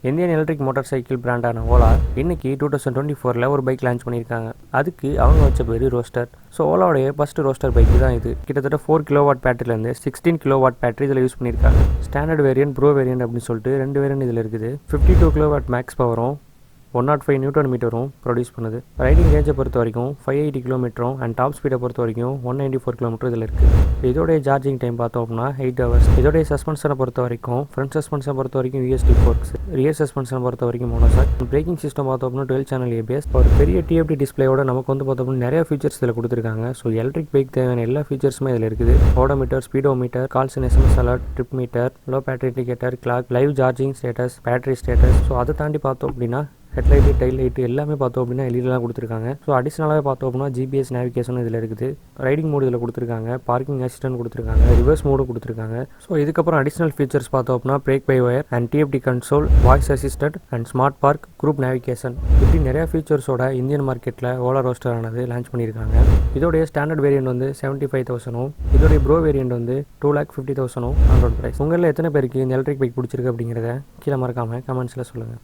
Indian electric motorcycle பிராண்டான Ola இன்னைக்கு 2024 ஒரு பைக் லான்ச் பண்ணியிருக்காங்க. அதுக்கு அவங்க வச்ச பேர் ரோஸ்டர். ஸோ ஓலாவுடைய ஃபர்ஸ்ட் ரோஸ்டர் பைக் தான் இது. கிட்டத்தட்ட 4 கிலோவாட் பேட்டரியிலேருந்து 16 கிலோவாட் பேட்டரி இதில் யூஸ் பண்ணியிருக்காங்க. ஸ்டாண்டர்ட் வேரியன்ட், ப்ரோ வேரியன்ட் அப்படின்னு சொல்லிட்டு 2 வேரியன்ட் இதில் இருக்குது. 52 கிலோவாட் மேக்ஸ் பவரும் 105 நியூட்டன் மீட்டரும் ப்ரொடியூஸ் பண்ணுது. ரைடிங் ரேஞ்சை பொறுத்த வரைக்கும் 580 கிலோமீட்டரும் அண்ட் டாப் ஸ்பீடை பொறுத்த வரைக்கும் 194 கிலோமீட்டர் இதில் இருக்குது. இதோடைய சார்ஜிங் டைம் பார்த்தோம் அப்படின்னா 8 ஹவர்ஸ். இதோடைய சஸ்பென்ஷனை பொறுத்த வரைக்கும் ஃப்ரண்ட் சஸ்பென்ஷனை பொறுத்த வரைக்கும் யூஎஸ்டி ஃபோர்க்ஸ், ரியர் சஸ்பென்ஷனை பொறுத்த வரைக்கும் மோனோசாக். பிரேக்கிங் சிஸ்டம் பார்த்தோம் அப்படின்னா 12 சேனல் ஏபிஎஸ். ஒரு பெரிய டிஎஃப்டி டிஸ்பிளேயோட நமக்கு வந்து பார்த்தோம் அப்படின்னா நிறைய ஃபீச்சர்ஸ் இதில் கொடுத்துருக்காங்க. ஸோ எலக்ட்ரிக் பைக் தேவையான எல்லா ஃபீச்சர்ஸுமே இதில் இருக்குது. Odometer, speedometer, calls and SMS alert, trip meter, low battery indicator, clock, live charging status, battery status. So அதை தாண்டி பார்த்தோம் அப்படின்னா ஹெட்லைட்டு, டைல் லைட்டு எல்லாமே பார்த்தோம் அப்படின்னா எல்இடிலாம் கொடுத்துருக்காங்க. ஸோ அடிஷ்னலாகவே பார்த்தோம் அப்படின்னா ஜிபிஎஸ் நேவிகேஷன் இதில் இருக்குது. ரைடிங் மோடு இதில் கொடுத்துருக்காங்க, பார்க்கிங் அசிஸ்டன்ட் கொடுத்துருக்காங்க, ரிவர்ஸ் மோடு கொடுத்துருக்காங்க. ஸோ இதுக்கப்புறம் அடிஷ்னல் ஃபீச்சர்ஸ் பார்த்தோம் அப்படின்னா brake by wire and TFT console, voice assistant and smart park, group navigation, இப்படி நிறைய ஃபீச்சர்ஸோட இந்தியன் மார்க்கெட்டில் ஓலா ரோஸ்டர் ஆனது லான்ச் பண்ணியிருக்காங்க. இதோடைய ஸ்டாண்டர்ட் வேரியன்ட் வந்து 75,000, இதோடைய ப்ரோ வேரியன்ட் வந்து 2,50,000 ஆன் ரோட் பிரைஸ். உங்களில் எத்தனை பேருக்கு இந்த எலக்ட்ரிக் பைக் பிடிச்சிருக்கு அப்படிங்கிறத கீழே மறக்காமல் கமெண்ட்ஸில் சொல்லுங்கள்.